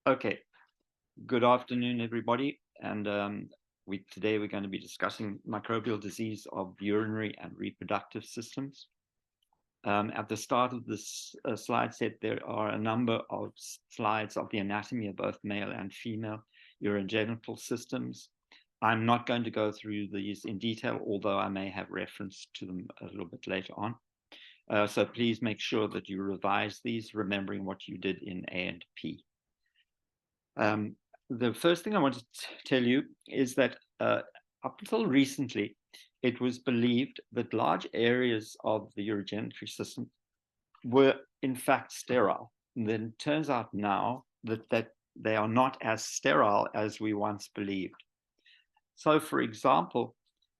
Okay, good afternoon, everybody. And today we're going to be discussing microbial disease of urinary and reproductive systems. At the start of this slide set, there are a number of slides of the anatomy of both male and female urogenital systems. I'm not going to go through these in detail, although I may have reference to them a little bit later on. So please make sure that you revise these, remembering what you did in A and P. The first thing I want to tell you is that up until recently, it was believed that large areas of the urogenitary system were in fact sterile. And then it turns out now that they are not as sterile as we once believed. So, for example,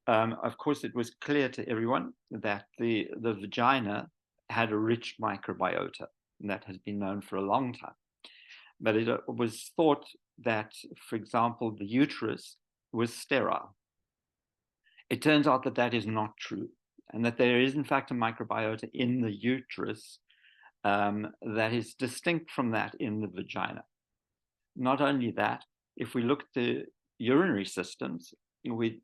of course, it was clear to everyone that the vagina had a rich microbiota, and that has been known for a long time. But it was thought that, for example, the uterus was sterile. It turns out that that is not true, and that there is, in fact, a microbiota in the uterus that is distinct from that in the vagina. Not only that, if we look at the urinary systems, it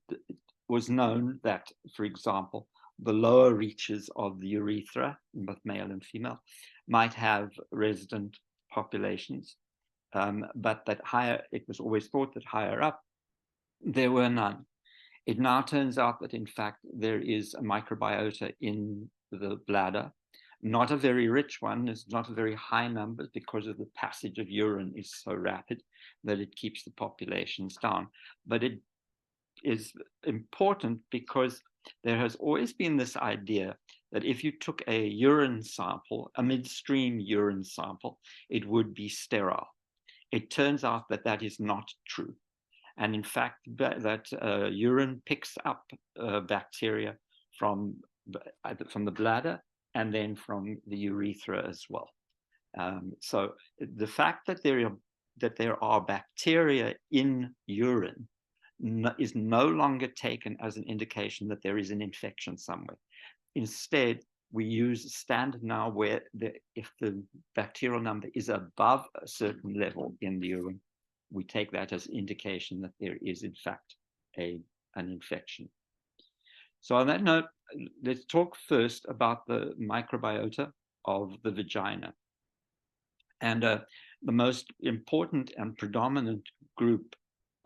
was known that, for example, the lower reaches of the urethra, both male and female, might have resident populations. But that it was always thought that higher up, there were none. It now turns out that, in fact, there is a microbiota in the bladder, not a very rich one. It's not a very high number because of the passage of urine is so rapid that it keeps the populations down. But it is important because there has always been this idea that if you took a urine sample, a midstream urine sample, it would be sterile. It turns out that that is not true. And in fact, that urine picks up bacteria from the bladder and then from the urethra as well. So the fact that there are bacteria in urine is no longer taken as an indication that there is an infection somewhere. Instead, we use a standard now where if the bacterial number is above a certain level in the urine, we take that as indication that there is, in fact, an infection. So on that note, let's talk first about the microbiota of the vagina. And the most important and predominant group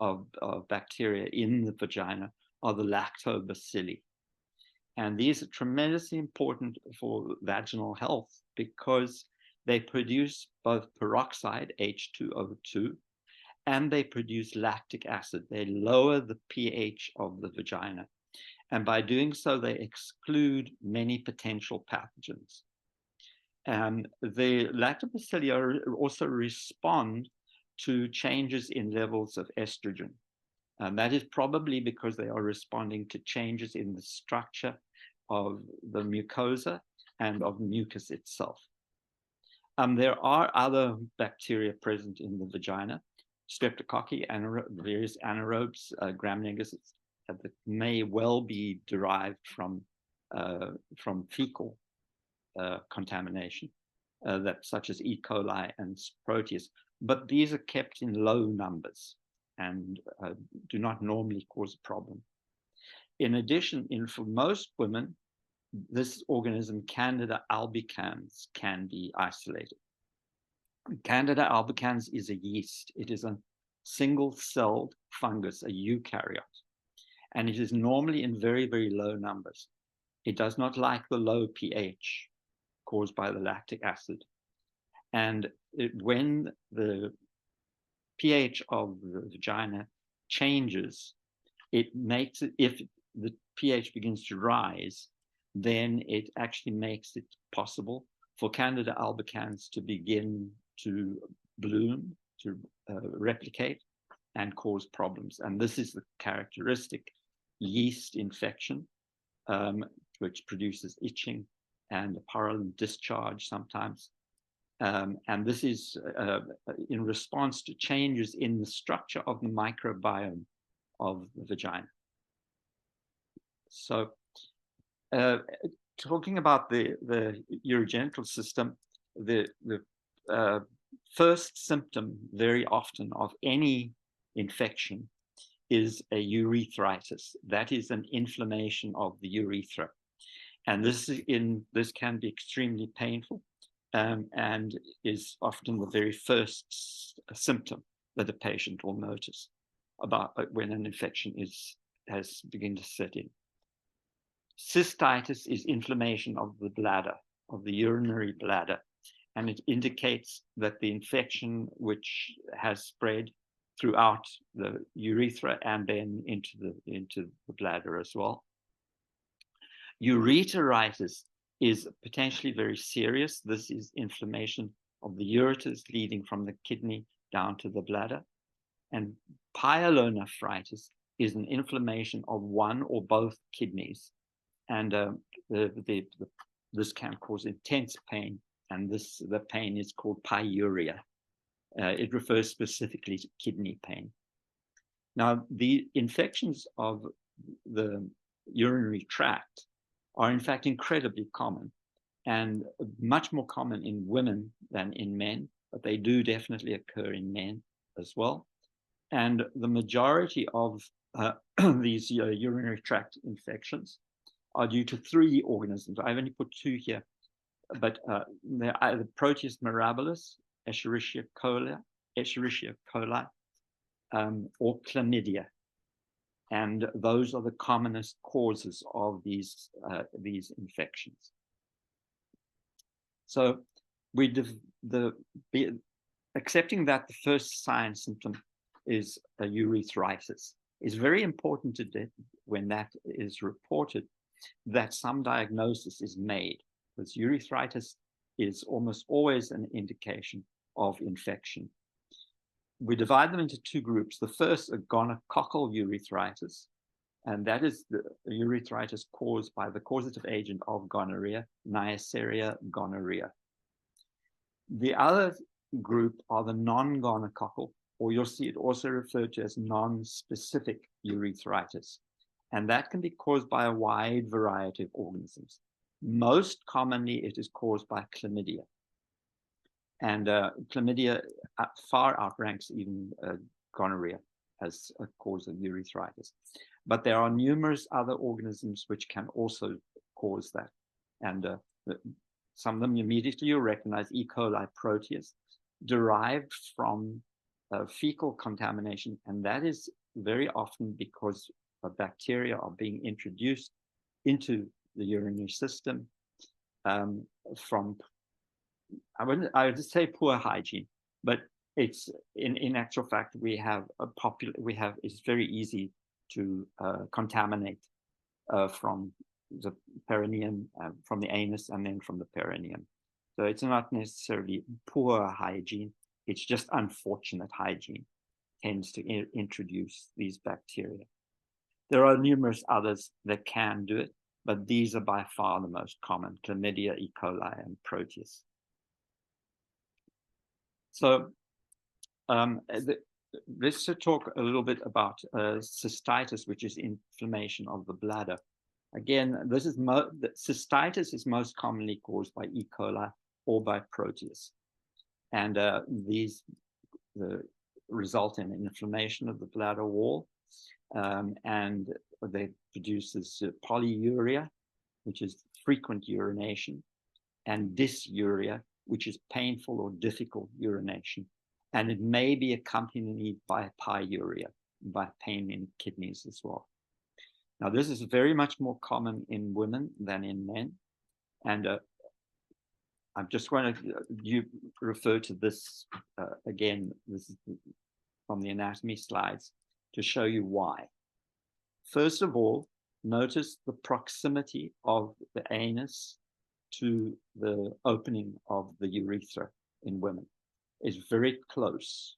of bacteria in the vagina are the lactobacilli. And these are tremendously important for vaginal health because they produce both peroxide, H2O2, and they produce lactic acid. They lower the pH of the vagina. And by doing so, they exclude many potential pathogens. The lactobacilli also respond to changes in levels of estrogen. And that is probably because they are responding to changes in the structure of the mucosa and of mucus itself. There are other bacteria present in the vagina, streptococci, various anaerobes, gram-negatives, that may well be derived from fecal contamination, such as E. coli and Proteus. But these are kept in low numbers and do not normally cause a problem. In addition, for most women, this organism, Candida albicans, can be isolated. Candida albicans is a yeast. It is a single-celled fungus, a eukaryote, and it is normally in very, very low numbers. It does not like the low pH caused by the lactic acid. And when the pH of the vagina changes, it makes it, if the pH begins to rise, then it actually makes it possible for Candida albicans to begin to bloom, to replicate, and cause problems. And this is the characteristic yeast infection, which produces itching and a purulent discharge sometimes. And this is in response to changes in the structure of the microbiome of the vagina. So talking about the urogenital system, the first symptom very often of any infection is a urethritis. That is an inflammation of the urethra. And this can be extremely painful, and is often the very first symptom that a patient will notice about when an infection has begun to set in. Cystitis is inflammation of the bladder, of the urinary bladder, and it indicates that the infection which has spread throughout the urethra and then into the bladder as well. Ureteritis is potentially very serious. This is inflammation of the ureters leading from the kidney down to the bladder. And pyelonephritis is an inflammation of one or both kidneys. And this can cause intense pain, and the pain is called pyuria. It refers specifically to kidney pain. Now, the infections of the urinary tract are in fact incredibly common, and much more common in women than in men, but they do definitely occur in men as well. And the majority of these urinary tract infections are due to 3 organisms. I've only put 2 here, but they're either Proteus mirabilis, Escherichia coli, or chlamydia. And those are the commonest causes of these infections. So accepting that the first sign symptom is a urethritis is very important when that is reported, that some diagnosis is made, because urethritis is almost always an indication of infection. We divide them into 2 groups. The first, a gonococcal urethritis, and that is the urethritis caused by the causative agent of gonorrhea, Neisseria gonorrhea. The other group are the non-gonococcal, or you'll see it also referred to as non-specific urethritis. And that can be caused by a wide variety of organisms. Most commonly, it is caused by chlamydia. And chlamydia far outranks even gonorrhea as a cause of urethritis. But there are numerous other organisms which can also cause that. And some of them immediately you'll recognize: E. coli proteus, derived from fecal contamination. And that is very often because bacteria are being introduced into the urinary system from, I would just say, poor hygiene, but it's in actual fact it's very easy to contaminate from the perineum, from the anus, and then from the perineum. So it's not necessarily poor hygiene, it's just unfortunate hygiene tends to introduce these bacteria. There are numerous others that can do it, but these are by far the most common: chlamydia, E. coli, and proteus. So let's talk a little bit about cystitis, which is inflammation of the bladder. Again, cystitis is most commonly caused by E. coli or by proteus. And these result in inflammation of the bladder wall, and they produces polyuria, which is frequent urination, and dysuria, which is painful or difficult urination. And it may be accompanied by pyuria, by pain in kidneys as well. Now, this is very much more common in women than in men. And I'm just going to refer to this again. This is from the anatomy slides to show you why. First of all, notice the proximity of the anus to the opening of the urethra in women. It's very close.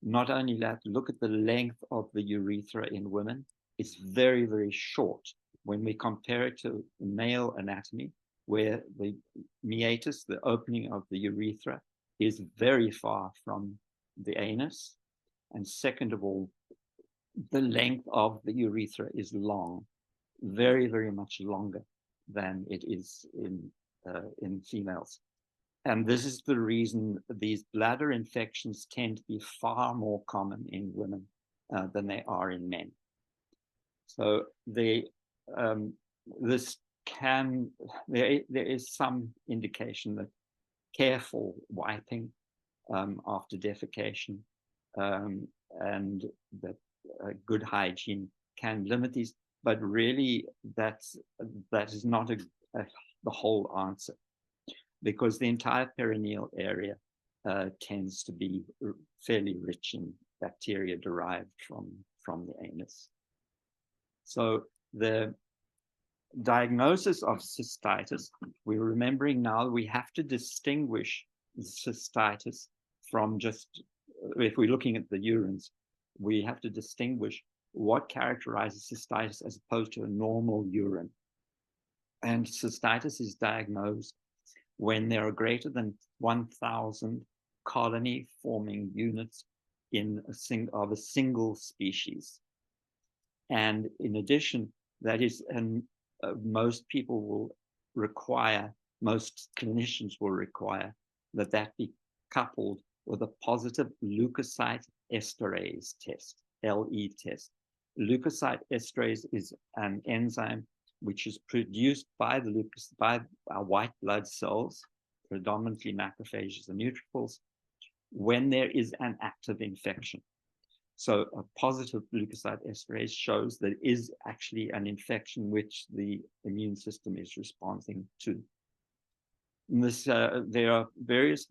Not only that, look at the length of the urethra in women. It's very, very short when we compare it to male anatomy, where the meatus, the opening of the urethra, is very far from the anus. And second of all, the length of the urethra is long, very, very much longer than it is in females. And this is the reason these bladder infections tend to be far more common in women than they are in men. So this there is some indication that careful wiping after defecation and that good hygiene can limit these, but really that is not the whole answer, because the entire perineal area tends to be fairly rich in bacteria derived from the anus. So the diagnosis of cystitis, we're remembering now we have to distinguish cystitis from just, if we're looking at the urines, we have to distinguish what characterizes cystitis as opposed to a normal urine. And cystitis is diagnosed when there are greater than 1,000 colony-forming units in a single species. And in addition, that is, and most people will require, most clinicians will require that be coupled with a positive leukocyte esterase test, LE test. Leukocyte esterase is an enzyme which is produced by our white blood cells, predominantly macrophages and neutrophils, when there is an active infection. So a positive leukocyte esterase shows that it is actually an infection which the immune system is responding to. There are various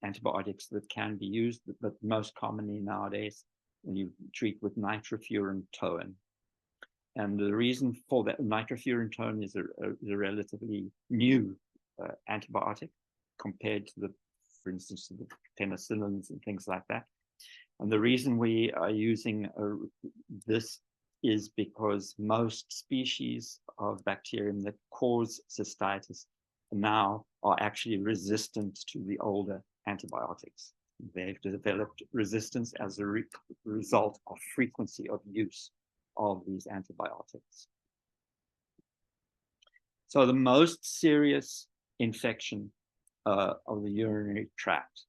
antibiotics that can be used, but most commonly nowadays, when you treat with nitrofurantoin. And the reason for that, nitrofurantoin is a relatively new antibiotic compared to for instance, to the penicillins and things like that. And the reason we are using this is because most species of bacterium that cause cystitis now are actually resistant to the older antibiotics. They've developed resistance as a result of frequency of use of these antibiotics. So the most serious infection of the urinary tract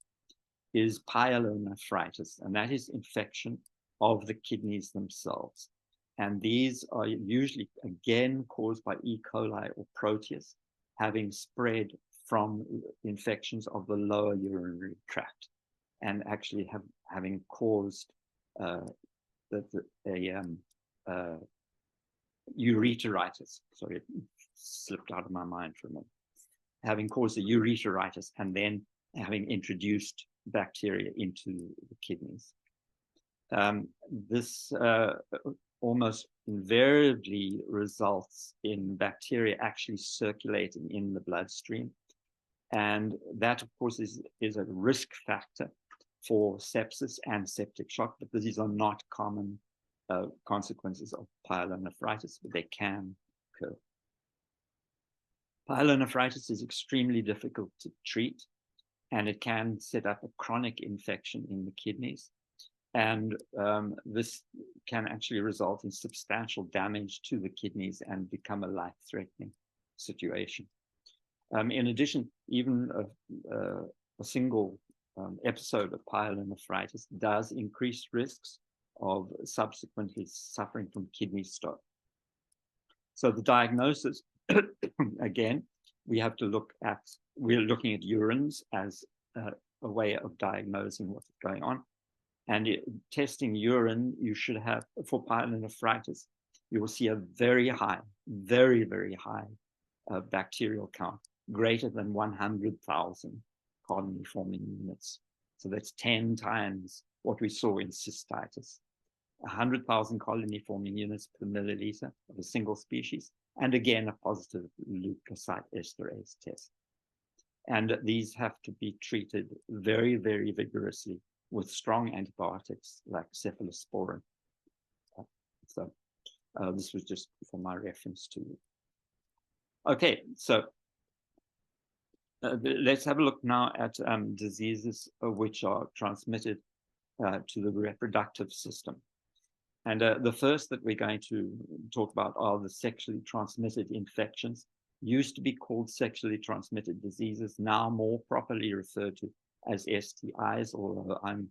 is pyelonephritis, and that is infection of the kidneys themselves. And these are usually, again, caused by E. coli or Proteus, having spread from infections of the lower urinary tract, and actually having caused ureteritis. Sorry, it slipped out of my mind for a minute. Having caused a ureteritis and then having introduced bacteria into the kidneys. This almost invariably results in bacteria actually circulating in the bloodstream. And that, of course, is a risk factor for sepsis and septic shock, but these are not common consequences of pyelonephritis, but they can occur. Pyelonephritis is extremely difficult to treat, and it can set up a chronic infection in the kidneys. And this can actually result in substantial damage to the kidneys and become a life-threatening situation. In addition, even a single episode of pyelonephritis does increase risks of subsequently suffering from kidney stone. So the diagnosis, again, we're looking at urines as a way of diagnosing what's going on. And testing urine, you should have, for pyelonephritis, you will see a very high, very, very high bacterial count, greater than 100,000 colony-forming units. So that's 10 times what we saw in cystitis. 100,000 colony-forming units per milliliter of a single species, and again, a positive leukocyte esterase test. And these have to be treated very, very vigorously with strong antibiotics like cephalosporin. So this was just for my reference to you. Okay, so let's have a look now at diseases which are transmitted to the reproductive system. And the first that we're going to talk about are the sexually transmitted infections. used to be called sexually transmitted diseases, now more properly referred to as STIs, although I'm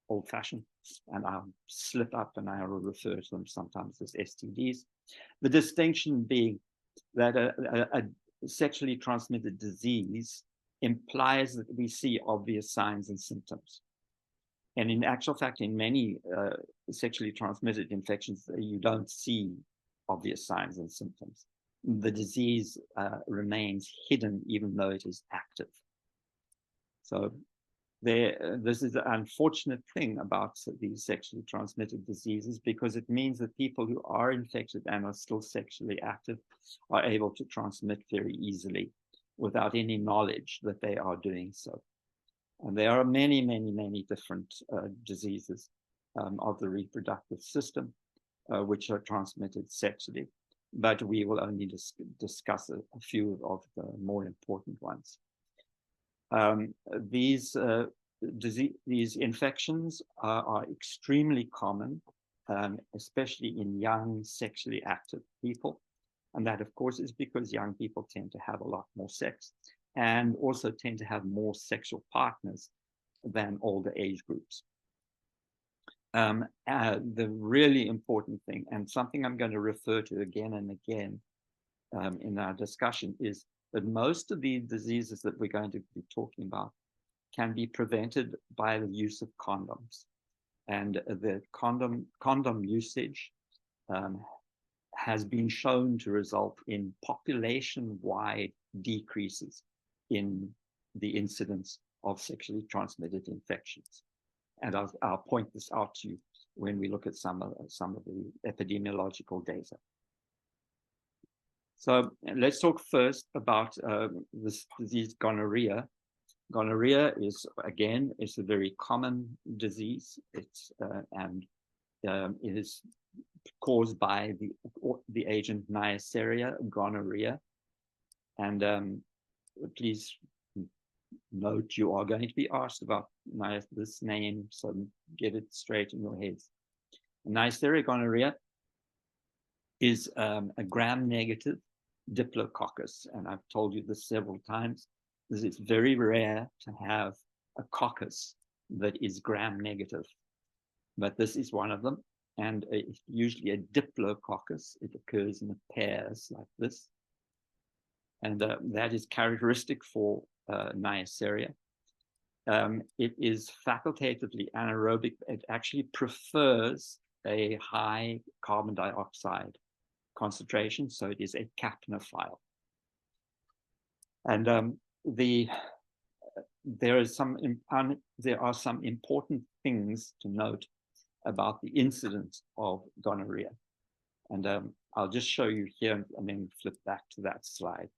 old-fashioned and I'll slip up and I will refer to them sometimes as STDs. The distinction being that a sexually transmitted disease implies that we see obvious signs and symptoms. And in actual fact, in many sexually transmitted infections, you don't see obvious signs and symptoms. The disease remains hidden even though it is active. So this is an unfortunate thing about these sexually transmitted diseases, because it means that people who are infected and are still sexually active are able to transmit very easily without any knowledge that they are doing so. And there are many, many, many different diseases of the reproductive system which are transmitted sexually, but we will only discuss a few of the more important ones. These infections are extremely common, especially in young sexually active people. And that, of course, is because young people tend to have a lot more sex and also tend to have more sexual partners than older age groups. The really important thing, and something I'm going to refer to again and again in our discussion, is that most of the diseases that we're going to be talking about can be prevented by the use of condoms. And the condom usage has been shown to result in population-wide decreases in the incidence of sexually transmitted infections. And I'll point this out to you when we look at some of the epidemiological data. So let's talk first about this disease, gonorrhea. Gonorrhea is, again, it's a very common disease. It's it is caused by the agent Neisseria gonorrhea. And please note, you are going to be asked about this name, so get it straight in your heads. Neisseria gonorrhea is a gram-negative diplococcus, and I've told you this several times. It's very rare to have a coccus that is gram-negative, but this is one of them, and it's usually a diplococcus. It occurs in pairs like this, and that is characteristic for Neisseria. It is facultatively anaerobic. It actually prefers a high carbon dioxide concentration, so it is a capnophile. And there are some important things to note about the incidence of gonorrhea. And I'll just show you here and then flip back to that slide.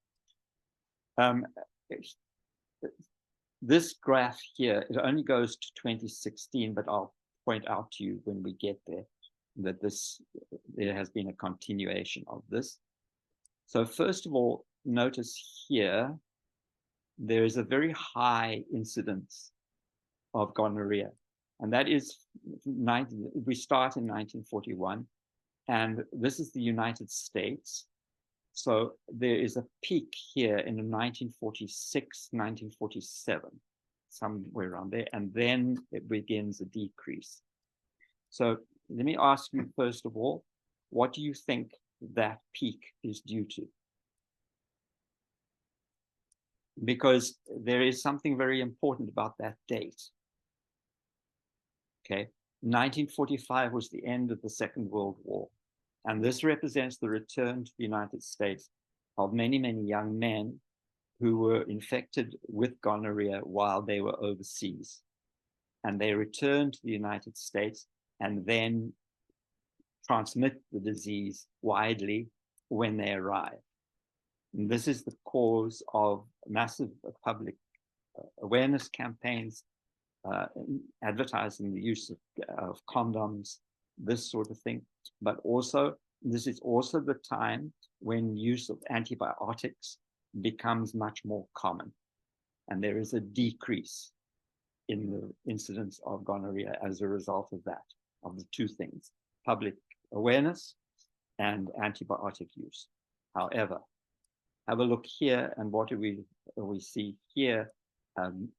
This graph here, it only goes to 2016, but I'll point out to you when we get there that there has been a continuation of this. So first of all, notice here, there is a very high incidence of gonorrhea. And that is, we start in 1941, and this is the United States. So there is a peak here in 1946, 1947, somewhere around there, and then it begins a decrease. So let me ask you, first of all, what do you think that peak is due to? Because there is something very important about that date. Okay, 1945 was the end of the Second World War. And this represents the return to the United States of many, many young men who were infected with gonorrhea while they were overseas. And they return to the United States and then transmit the disease widely when they arrive. And this is the cause of massive public awareness campaigns, advertising the use of condoms, this sort of thing. But also, this is also the time when use of antibiotics becomes much more common. And there is a decrease in the incidence of gonorrhea as a result of that, of the two things, public awareness and antibiotic use. However, Have a look here, and what do we see here?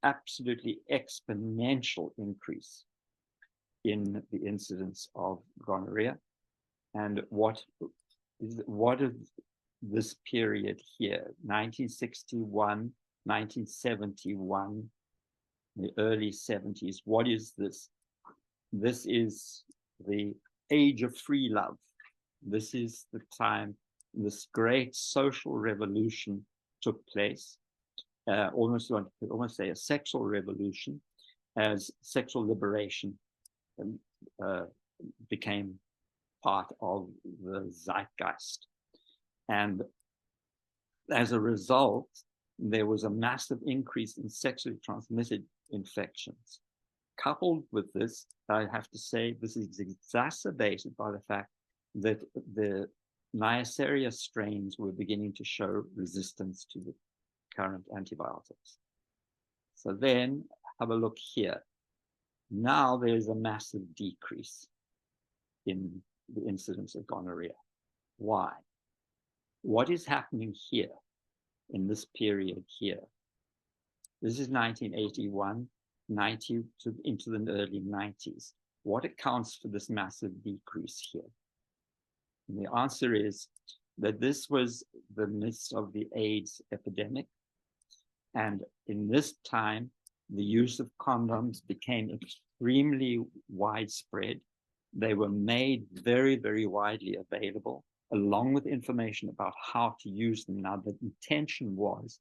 Absolutely exponential increase in the incidence of gonorrhea. And what is this period here, 1961, 1971, the early 70s, what is this? This is the age of free love. This is the time this great social revolution took place. Almost say a sexual revolution, as sexual liberation became part of the zeitgeist. And as a result, there was a massive increase in sexually transmitted infections. Coupled with this, I have to say, this is exacerbated by the fact that the Neisseria strains were beginning to show resistance to the current antibiotics. So then have a look here. Now there's a massive decrease in the incidence of gonorrhea. Why? What is happening here in this period here? This is 1981, 90 into the early 90s. What accounts for this massive decrease here? And the answer is that this was the midst of the AIDS epidemic. And in this time, the use of condoms became extremely widespread. They were made very, very widely available, along with information about how to use them. Now, the intention was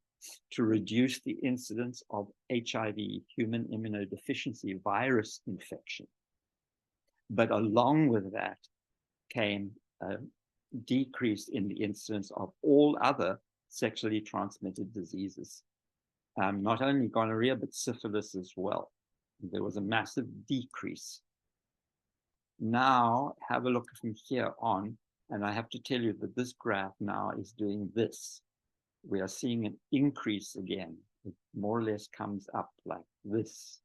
to reduce the incidence of HIV, human immunodeficiency virus infection. But along with that came a decrease in the incidence of all other sexually transmitted diseases. Not only gonorrhea, but syphilis as well. There was a massive decrease. Now, have a look from here on, and I have to tell you that this graph now is doing this. We are seeing an increase again. It more or less comes up like this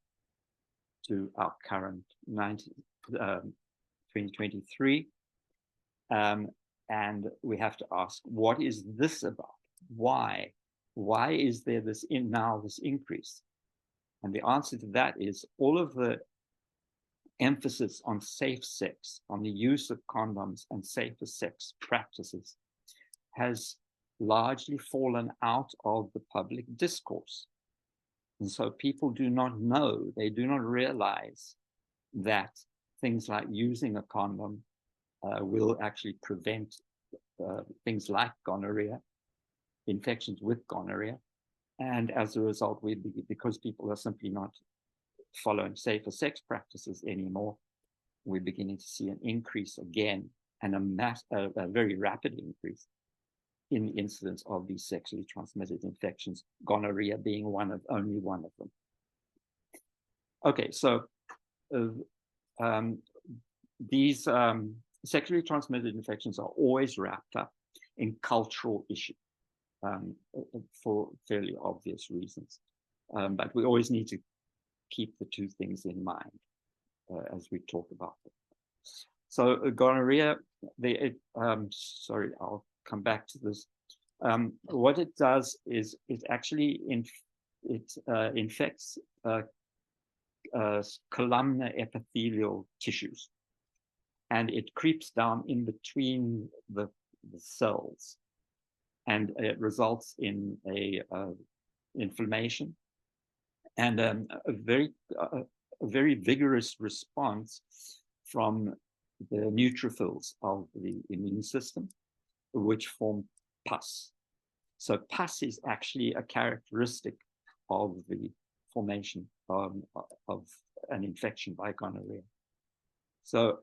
to our current 2023. And we have to ask, what is this about? Why? Why is there this increase? And the answer to that is all of the emphasis on safe sex, on the use of condoms and safer sex practices has largely fallen out of the public discourse. And so people do not know, they do not realize that things like using a condom will actually prevent things like gonorrhea, infections with gonorrhea. And as a result, because people are simply not following safer sex practices anymore, we're beginning to see an increase again, and a very rapid increase in the incidence of these sexually transmitted infections, gonorrhea being only one of them. Okay, so these sexually transmitted infections are always wrapped up in cultural issues for fairly obvious reasons. But we always need to keep the two things in mind as we talk about it. So gonorrhea, sorry, I'll come back to this. What it does is it actually infects columnar epithelial tissues, and it creeps down in between the cells, and it results in a inflammation and a very vigorous response from the neutrophils of the immune system, which form pus. So pus is actually a characteristic of the formation of an infection by gonorrhea. So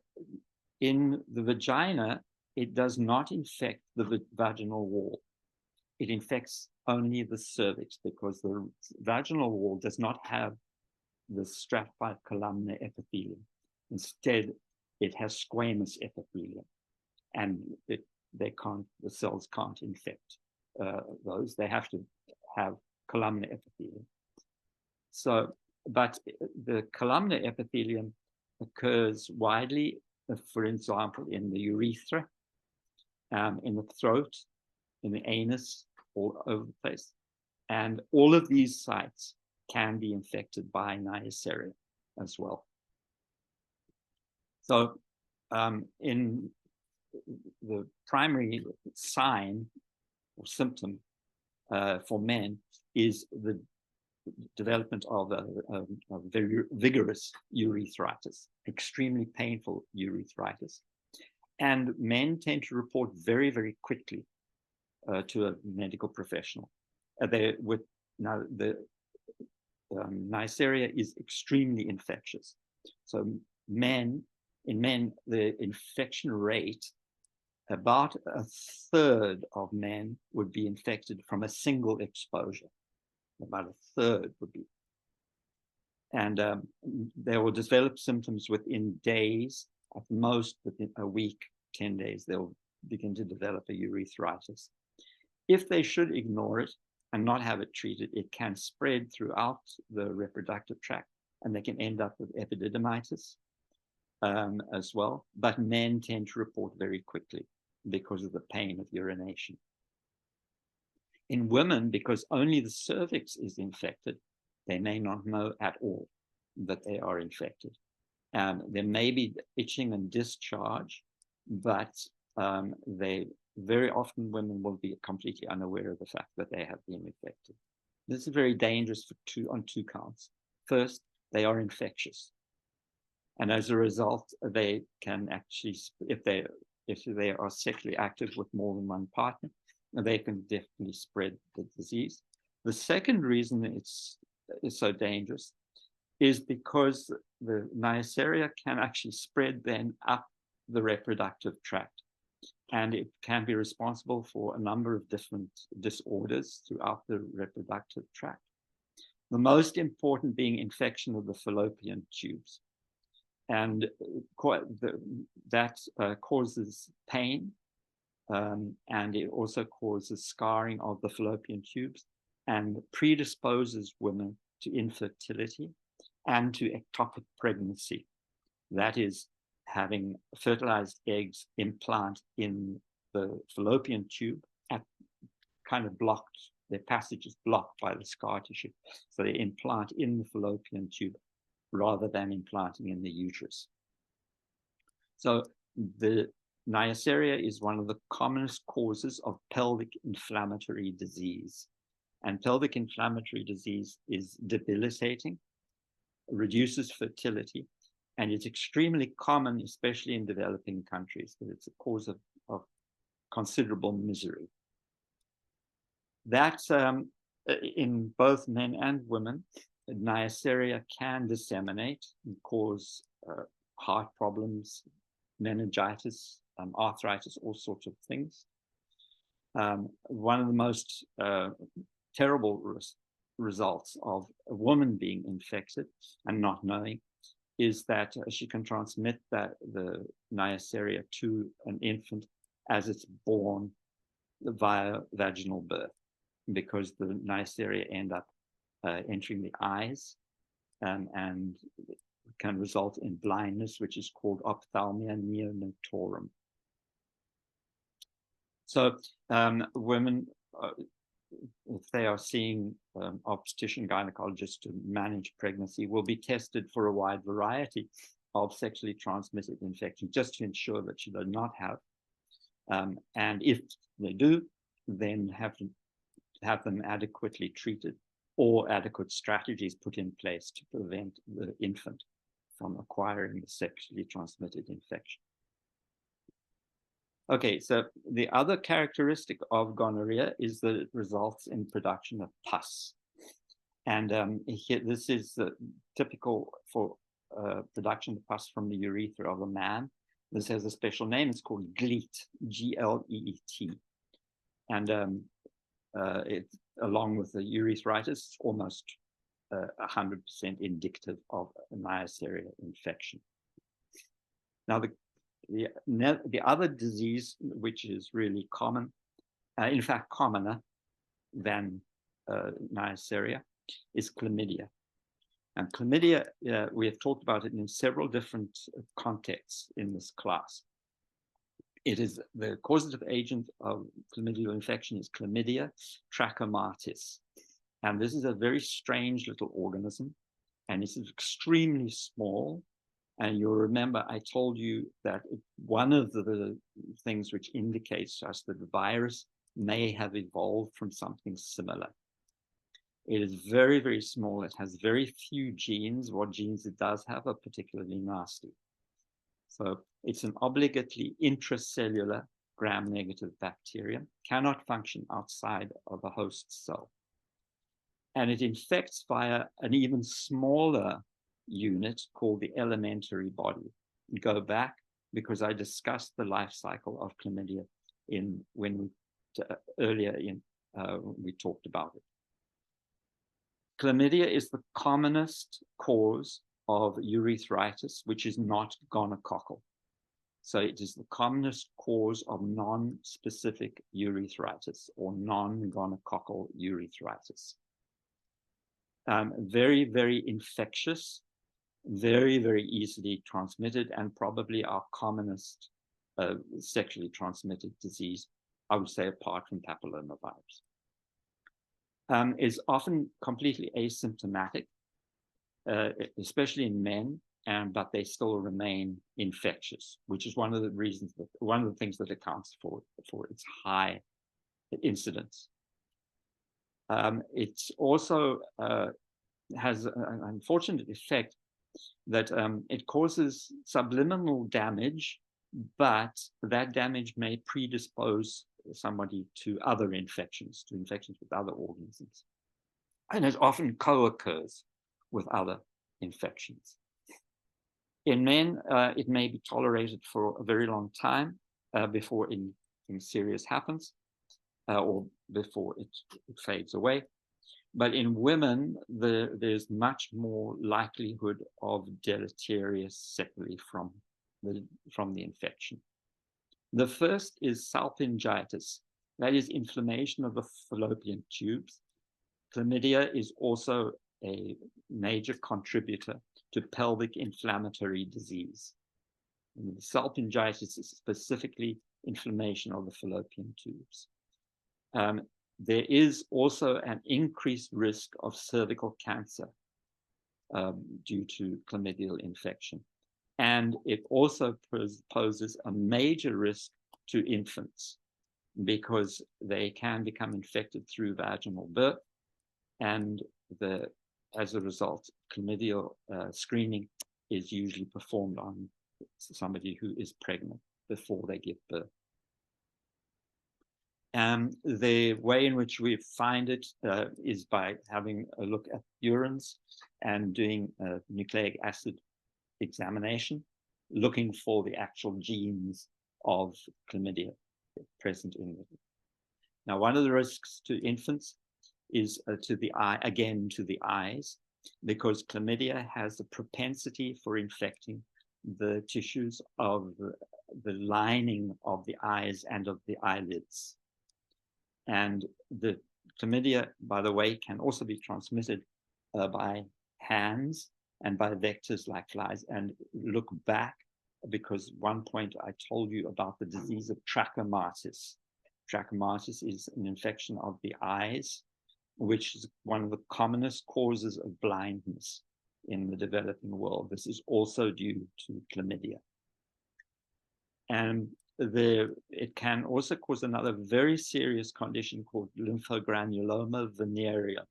in the vagina, it does not infect the vaginal wall. It infects only the cervix, because the vaginal wall does not have the stratified columnar epithelium. Instead, it has squamous epithelium, and the cells can't infect those. They have to have columnar epithelium. So, but the columnar epithelium occurs widely, for example, in the urethra, in the throat, in the anus, all over the place. And all of these sites can be infected by Neisseria as well. So in the primary sign or symptom for men is the development of a very vigorous urethritis, extremely painful urethritis. And men tend to report very, very quickly to a medical professional. Now the Neisseria is extremely infectious. So in men, the infection rate, about a third of men would be infected from a single exposure. About a third would be. And they will develop symptoms within days, at most within a week, 10 days, they'll begin to develop a urethritis. If they should ignore it and not have it treated, it can spread throughout the reproductive tract, and they can end up with epididymitis as well. But men tend to report very quickly because of the pain of urination. In women, because only the cervix is infected, they may not know at all that they are infected. There may be itching and discharge, but very often women will be completely unaware of the fact that they have been infected. This is very dangerous on two counts. First, they are infectious. And as a result, they can actually, if they are sexually active with more than one partner, they can definitely spread the disease. The second reason it's so dangerous is because the Neisseria can actually spread then up the reproductive tract. And it can be responsible for a number of different disorders throughout the reproductive tract. The most important being infection of the fallopian tubes. And that causes pain, and it also causes scarring of the fallopian tubes and predisposes women to infertility and to ectopic pregnancy. That is, having fertilized eggs implant in the fallopian tube at kind of blocked, their passage is blocked by the scar tissue. So they implant in the fallopian tube rather than implanting in the uterus. So the Neisseria is one of the commonest causes of pelvic inflammatory disease. And pelvic inflammatory disease is debilitating, reduces fertility, and it's extremely common, especially in developing countries, because it's a cause of considerable misery. That in both men and women, Neisseria can disseminate and cause heart problems, meningitis, arthritis, all sorts of things. One of the most terrible results of a woman being infected and not knowing is that she can transmit the Neisseria to an infant as it's born via vaginal birth, because the Neisseria end up entering the eyes and can result in blindness, which is called ophthalmia neonatorum. So women, if they are seeing obstetrician gynecologists to manage pregnancy, will be tested for a wide variety of sexually transmitted infections, just to ensure that she does not have. And if they do, then have to have them adequately treated, or adequate strategies put in place to prevent the infant from acquiring the sexually transmitted infection. Okay, so the other characteristic of gonorrhea is that it results in production of pus. And here, this is typical for production of pus from the urethra of a man. This has a special name. It's called GLEET, G-L-E-E-T. And it, along with the urethritis, it's almost 100% indicative of a Neisseria infection. Now, the other disease, which is really common, in fact, commoner than Neisseria, is chlamydia. And chlamydia, we have talked about it in several different contexts in this class. It is the causative agent of chlamydial infection is Chlamydia trachomatis. And this is a very strange little organism, and this is extremely small. And you'll remember I told you that one of the things which indicates to us that the virus may have evolved from something similar. It is very, very small. It has very few genes. What genes it does have are particularly nasty. So it's an obligately intracellular gram-negative bacterium, cannot function outside of a host cell. And it infects via an even smaller unit called the elementary body. Go back, because I discussed the life cycle of chlamydia earlier we talked about it. Chlamydia is the commonest cause of urethritis, which is not gonococcal. So it is the commonest cause of non-specific urethritis or non-gonococcal urethritis. Very, very infectious, very, very easily transmitted, and probably our commonest sexually transmitted disease, I would say, apart from papillomavirus. Is often completely asymptomatic, especially in men, but they still remain infectious, which is one of the things that accounts for its high incidence. It also has an unfortunate effect that it causes subliminal damage, but that damage may predispose somebody to other infections, to infections with other organisms. And it often co-occurs with other infections. In men, it may be tolerated for a very long time before anything serious happens or before it fades away. But in women, there's much more likelihood of deleterious sequelae from the infection. The first is salpingitis. That is inflammation of the fallopian tubes. Chlamydia is also a major contributor to pelvic inflammatory disease. And the salpingitis is specifically inflammation of the fallopian tubes. There is also an increased risk of cervical cancer due to chlamydial infection. And it also poses a major risk to infants because they can become infected through vaginal birth. And as a result, chlamydial screening is usually performed on somebody who is pregnant before they give birth. The way in which we find it is by having a look at urines and doing a nucleic acid examination, looking for the actual genes of chlamydia present in it. Now, one of the risks to infants is to the eye, again to the eyes, because chlamydia has a propensity for infecting the tissues of the lining of the eyes and of the eyelids. And the chlamydia, by the way, can also be transmitted by hands and by vectors like flies. And look back, because one point I told you about the disease of trachomatis. Trachomatis is an infection of the eyes, which is one of the commonest causes of blindness in the developing world. This is also due to chlamydia. And it can also cause another very serious condition called lymphogranuloma venereum.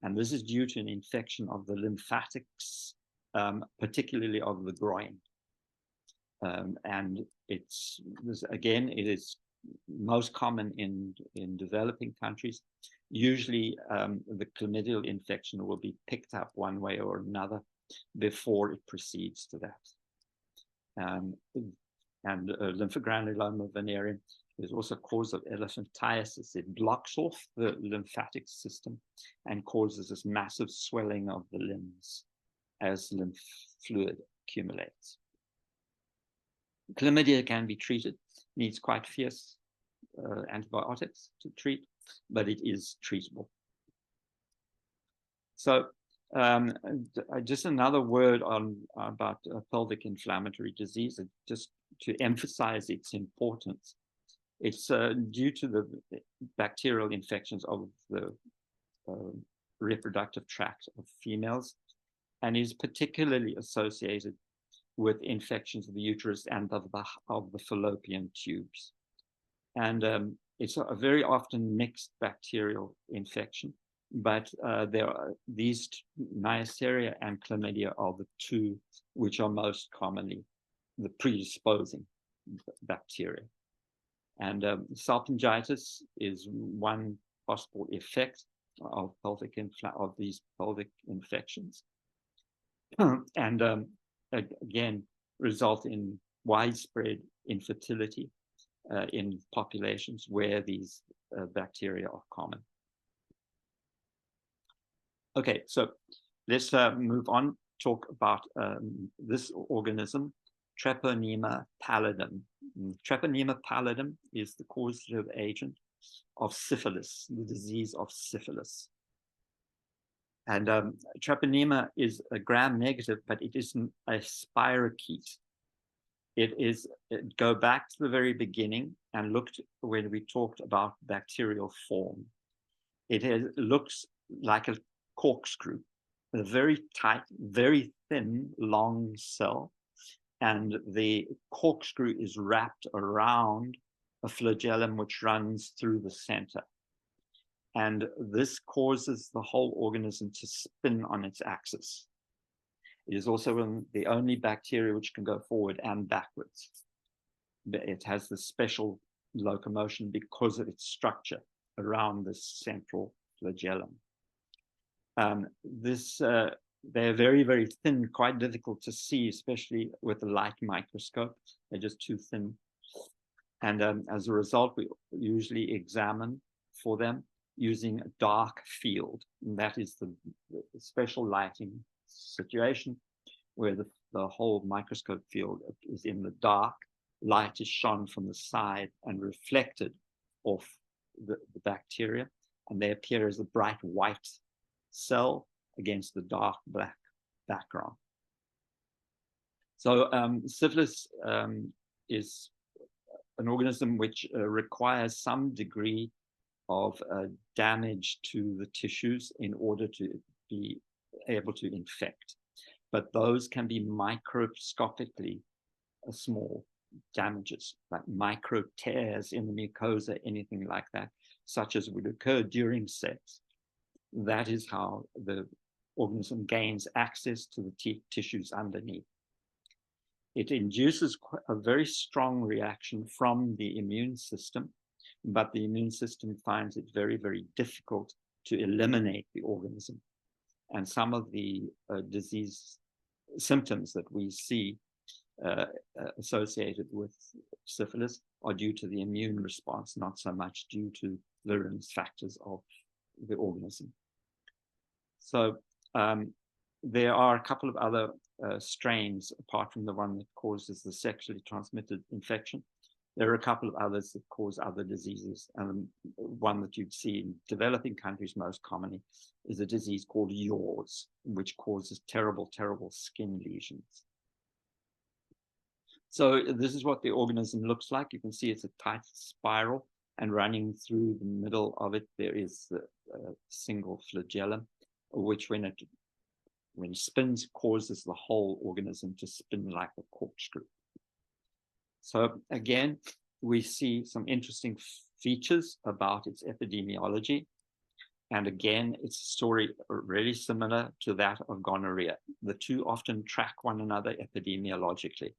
And this is due to an infection of the lymphatics, particularly of the groin. And it is most common in developing countries. Usually the chlamydial infection will be picked up one way or another before it proceeds to that. And lymphogranuloma venereum is also a cause of elephantiasis. It blocks off the lymphatic system and causes this massive swelling of the limbs as lymph fluid accumulates. Chlamydia can be treated, needs quite fierce antibiotics to treat, but it is treatable. So just another word about pelvic inflammatory disease, just to emphasize its importance. It's due to the bacterial infections of the reproductive tract of females, and is particularly associated with infections of the uterus and of the fallopian tubes. And it's a very often mixed bacterial infection, but there are these Neisseria and chlamydia are the two which are most commonly the predisposing bacteria. And salpingitis is one possible effect of these pelvic infections, and again result in widespread infertility in populations where these bacteria are common. Okay, so let's move on, talk about this organism, Treponema pallidum. Treponema pallidum is the causative agent of syphilis, the disease of syphilis. And Treponema is a gram-negative, but it isn't a spirochete. Go back to the very beginning and when we talked about bacterial form. It looks like a corkscrew, a very tight, very thin, long cell. And the corkscrew is wrapped around a flagellum which runs through the center. And this causes the whole organism to spin on its axis. It is also the only bacteria which can go forward and backwards. It has this special locomotion because of its structure around this central flagellum. They're very, very thin, quite difficult to see, especially with a light microscope. They're just too thin. And as a result, we usually examine for them using a dark field. And that is the special lighting situation where the whole microscope field is in the dark. Light is shone from the side and reflected off the bacteria, and they appear as a bright white cell against the dark black background. So syphilis is an organism which requires some degree of damage to the tissues in order to be able to infect. But those can be microscopically small damages, like micro tears in the mucosa, anything like that, such as would occur during sex. That is how the organism gains access to the tissues underneath. It induces a very strong reaction from the immune system, but the immune system finds it very, very difficult to eliminate the organism. And some of the disease symptoms that we see associated with syphilis are due to the immune response, not so much due to virulence factors of the organism. So there are a couple of other strains apart from the one that causes the sexually transmitted infection. There are a couple of others that cause other diseases. And one that you'd see in developing countries most commonly is a disease called yaws, which causes terrible, terrible skin lesions. So this is what the organism looks like. You can see it's a tight spiral, and running through the middle of it, there is a single flagellum, which when it spins, causes the whole organism to spin like a corkscrew. So again, we see some interesting features about its epidemiology. And again, it's a story really similar to that of gonorrhea. The two often track one another epidemiologically.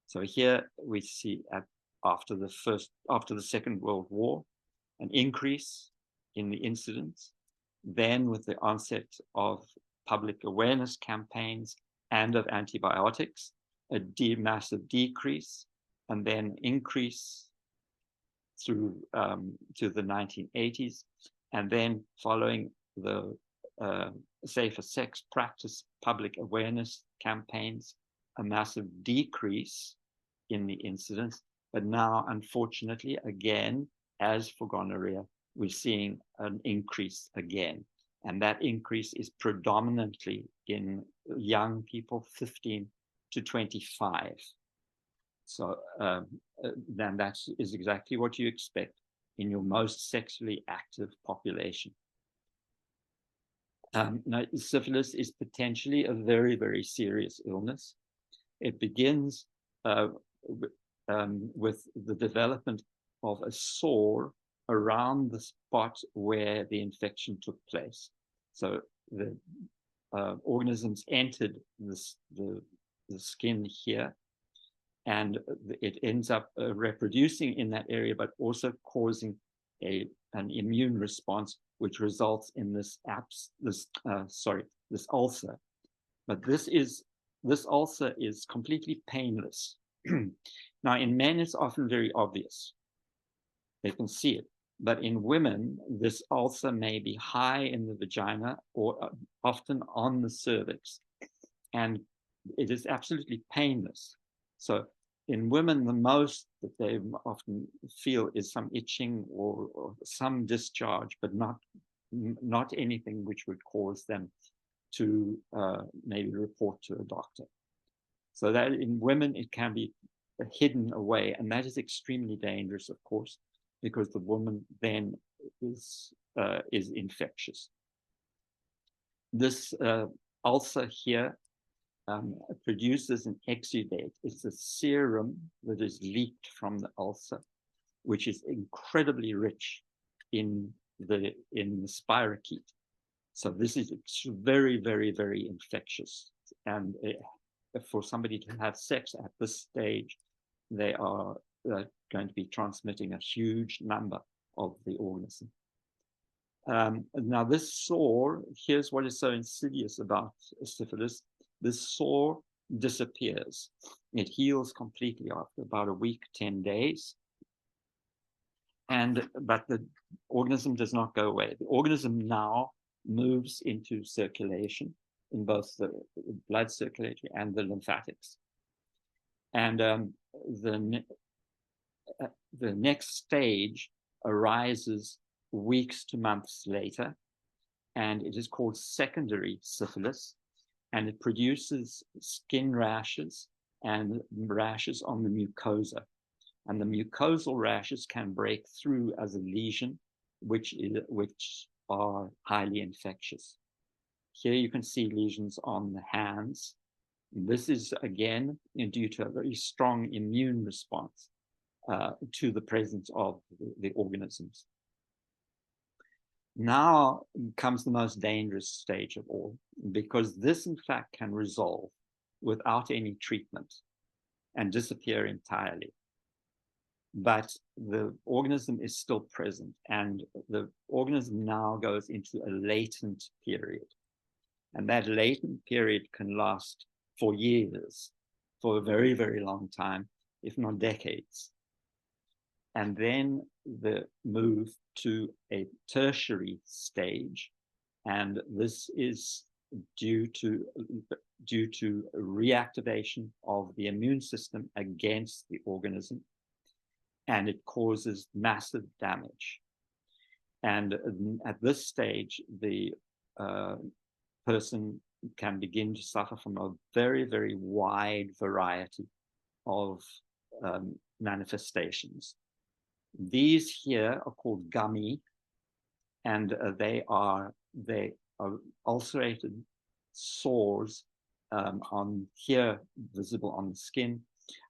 So here we see after the Second World War, an increase in the incidence. Then with the onset of public awareness campaigns and of antibiotics, a massive decrease, and then increase through to the 1980s. And then following the safer sex practice public awareness campaigns, a massive decrease in the incidence. But now, unfortunately, again, as for gonorrhea, we're seeing an increase again. And that increase is predominantly in young people, 15 to 25. So then that is exactly what you expect in your most sexually active population. Now, syphilis is potentially a very, very serious illness. It begins with the development of a sore around the spot where the infection took place. So the organisms entered the skin here, and it ends up reproducing in that area, but also causing an immune response, which results in this ulcer. But this ulcer is completely painless. Now, in men, it's often very obvious. They can see it. But in women, this ulcer may be high in the vagina or often on the cervix, and it is absolutely painless. So in women, the most that they often feel is some itching or some discharge, but not anything which would cause them to maybe report to a doctor. So that in women, it can be hidden away, and that is extremely dangerous, of course, because the woman then is infectious. This ulcer here produces an exudate. It's a serum that is leaked from the ulcer, which is incredibly rich in the spirochete. So this is very, very, very infectious. And for somebody to have sex at this stage, they are going to be transmitting a huge number of the organism. Now, this sore, here's what is so insidious about syphilis. This sore disappears. It heals completely after about a week, 10 days. But the organism does not go away. The organism now moves into circulation in both the blood circulatory and the lymphatics. And the next stage arises weeks to months later, and it is called secondary syphilis, and it produces skin rashes and rashes on the mucosa. And the mucosal rashes can break through as a lesion, which are highly infectious. Here you can see lesions on the hands. This is, again, due to a very strong immune response to the presence of the organisms. Now comes the most dangerous stage of all, because this, in fact, can resolve without any treatment and disappear entirely. But the organism is still present, and the organism now goes into a latent period. And that latent period can last for years, for a very, very long time, if not decades. And then the move to a tertiary stage. And this is due to reactivation of the immune system against the organism, and it causes massive damage. And at this stage, the person can begin to suffer from a very, very wide variety of manifestations. These here are called gummy, and they are ulcerated sores on here, visible on the skin,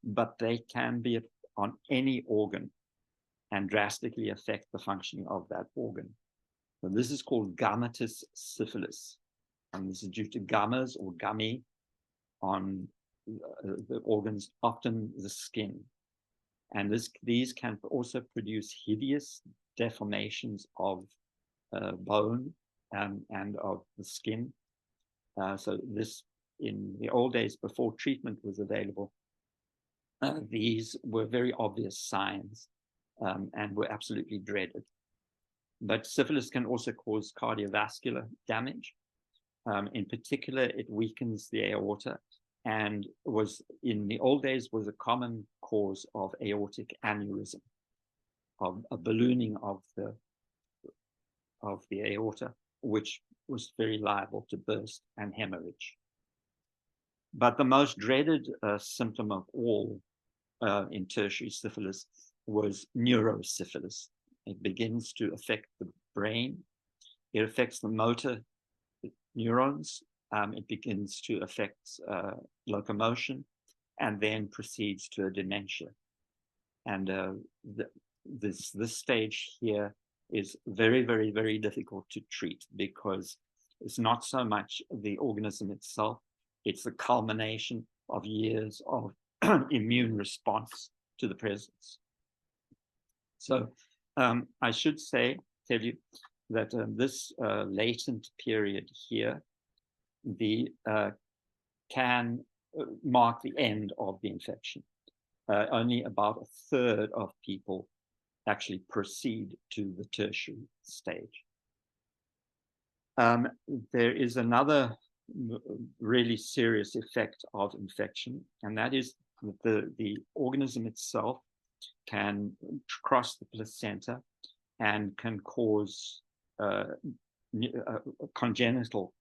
but they can be on any organ and drastically affect the functioning of that organ. So this is called gummatous syphilis, and this is due to gummas or gummy on the organs, often the skin. And these can also produce hideous deformations of bone and of the skin. So this, in the old days, before treatment was available, these were very obvious signs and were absolutely dreaded. But syphilis can also cause cardiovascular damage. In particular, it weakens the aorta, and was in the old days was a common cause of aortic aneurysm, of a ballooning of the aorta, which was very liable to burst and hemorrhage. But the most dreaded symptom of all in tertiary syphilis was neurosyphilis. It begins to affect the brain. It affects the motor neurons. It begins to affect locomotion, and then proceeds to a dementia. And this stage here is very, very, very difficult to treat, because it's not so much the organism itself, it's the culmination of years of immune response to the presence. So I should tell you that this latent period here can mark the end of the infection. Only about a third of people actually proceed to the tertiary stage. There is another really serious effect of infection, and that is that the organism itself can cross the placenta and can cause congenital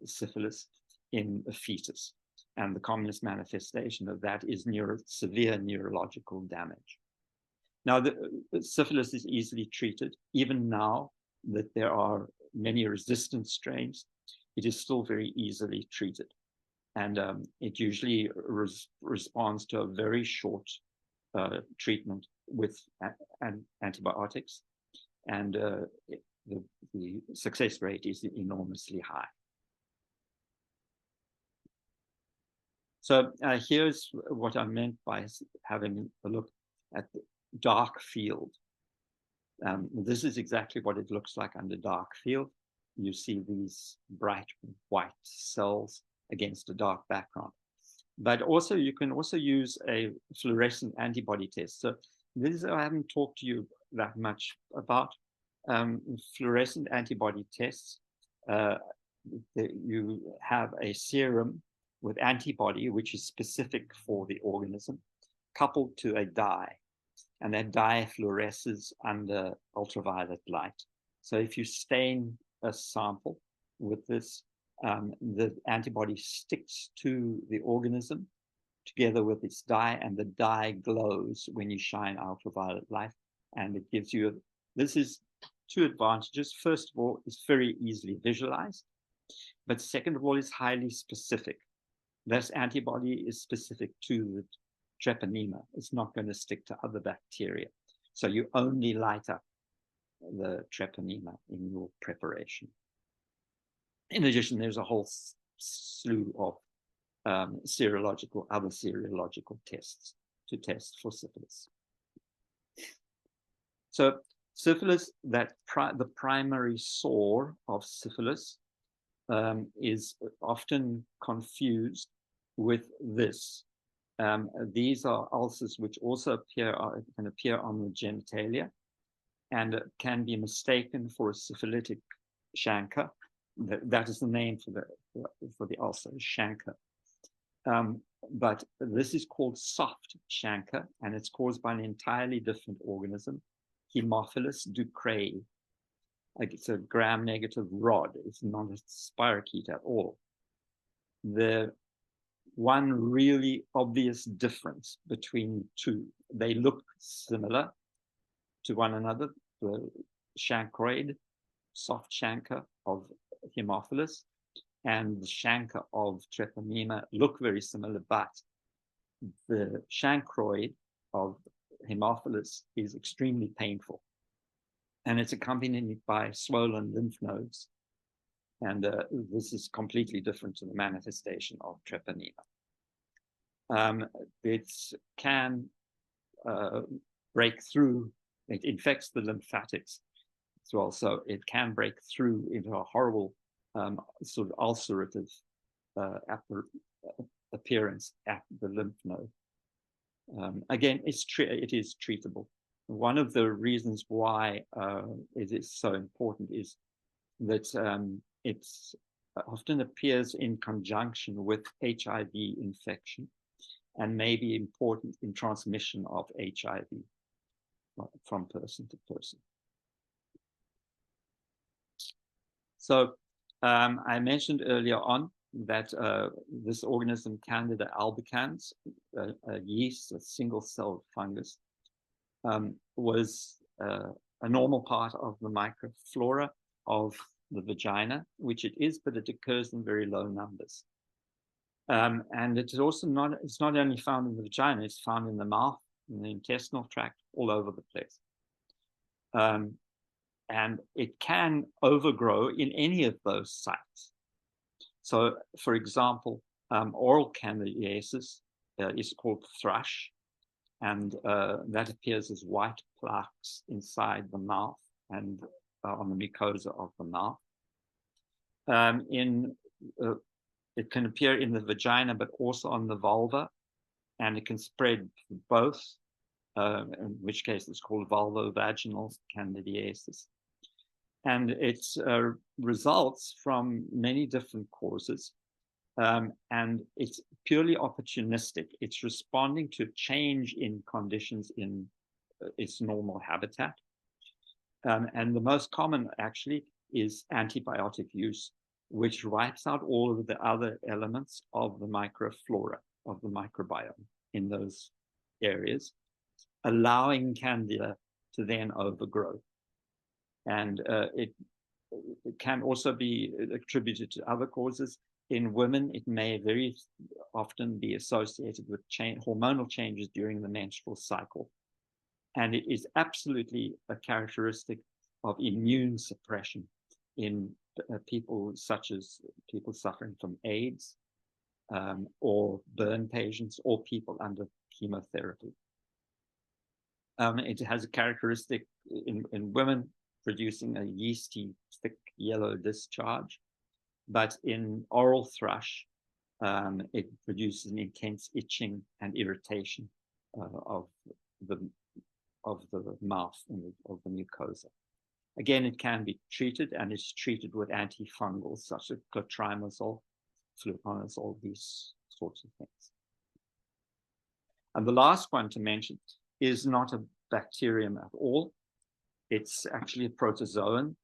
syphilis in a fetus. And the commonest manifestation of that is severe neurological damage. Now, the syphilis is easily treated. Even now that there are many resistant strains, it is still very easily treated. And it usually responds to a very short treatment with antibiotics. And the success rate is enormously high. So here's what I meant by having a look at the dark field. This is exactly what it looks like under dark field. You see these bright white cells against a dark background. But also you can also use a fluorescent antibody test. So this I haven't talked to you that much about. Fluorescent antibody tests. You have a serum with antibody, which is specific for the organism, coupled to a dye. And that dye fluoresces under ultraviolet light. So if you stain a sample with this, the antibody sticks to the organism together with its dye, and the dye glows when you shine ultraviolet light. And it gives you, this is two advantages. First of all, it's very easily visualized. But second of all, it's highly specific. This antibody is specific to the treponema. It's not going to stick to other bacteria. So you only light up the treponema in your preparation. In addition, there's a whole slew of other serological tests to test for syphilis. So syphilis, the primary sore of syphilis is often confused with this. These are ulcers which also can appear on the genitalia and can be mistaken for a syphilitic chancre. That is the name for the ulcer, chancre. But this is called soft chancre, and it's caused by an entirely different organism, Haemophilus ducreyi. Like it's a gram-negative rod. It's not a spirochete at all. The one really obvious difference between the two, they look similar to one another. The chancroid, soft chancre of Haemophilus, and the chancre of treponema look very similar, but the chancroid of Haemophilus is extremely painful. And it's accompanied by swollen lymph nodes. And this is completely different to the manifestation of treponema. It can break through, it infects the lymphatics as well. So it can break through into a horrible sort of ulcerative appearance at the lymph node. Again, it is treatable. One of the reasons why it is so important is that it often appears in conjunction with HIV infection and may be important in transmission of HIV from person to person. So I mentioned earlier on that this organism, Candida albicans, a yeast, a single-celled fungus, was a normal part of the microflora of the vagina, which it is, but it occurs in very low numbers. And it is also it's not only found in the vagina, it's found in the mouth, in the intestinal tract, all over the place. And it can overgrow in any of those sites. So, for example, oral candidiasis is called thrush, and that appears as white plaques inside the mouth and on the mucosa of the mouth. It can appear in the vagina, but also on the vulva, and it can spread both, in which case it's called vulvovaginal candidiasis. And it results from many different causes, and it's purely opportunistic. It's responding to change in conditions in its normal habitat. And the most common, actually, is antibiotic use, which wipes out all of the other elements of the microflora, of the microbiome in those areas, allowing Candida to then overgrow. And it can also be attributed to other causes. In women, it may very often be associated with hormonal changes during the menstrual cycle. And it is absolutely a characteristic of immune suppression in people such as people suffering from AIDS, or burn patients, or people under chemotherapy. It has a characteristic in women producing a yeasty, thick yellow discharge, but in oral thrush, it produces an intense itching and irritation of the mouth and of the mucosa. Again, it can be treated, and it's treated with antifungals such as clotrimazole, fluconazole, these sorts of things. And the last one to mention is not a bacterium at all. It's actually a protozoan,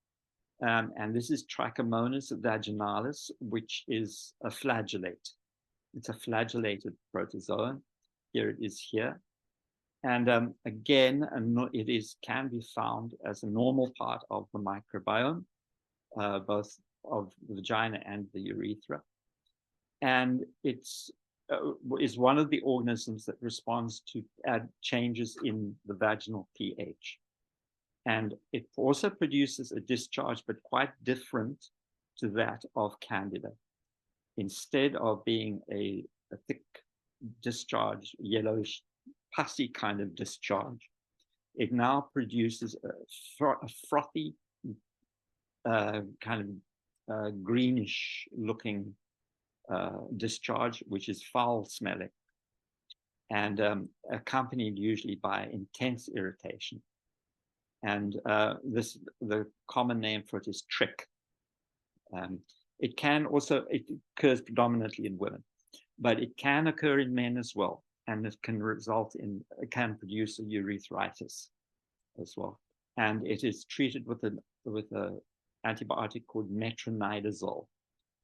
and this is Trichomonas vaginalis, which is a flagellate. It's a flagellated protozoan. Here it is here. And again, it can be found as a normal part of the microbiome, both of the vagina and the urethra. And it's is one of the organisms that responds to changes in the vaginal pH. And it also produces a discharge, but quite different to that of Candida. Instead of being a thick discharge, yellowish, pussy kind of discharge, it now produces a frothy, kind of greenish looking discharge, which is foul smelling, and accompanied usually by intense irritation. And the common name for it is trick. It occurs predominantly in women, but it can occur in men as well, and it can can produce a urethritis as well. And it is treated with an antibiotic called metronidazole,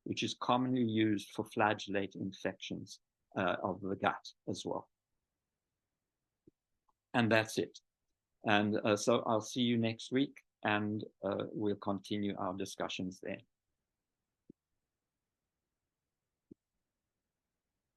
which is commonly used for flagellate infections of the gut as well. And that's it. And so I'll see you next week, and we'll continue our discussions then.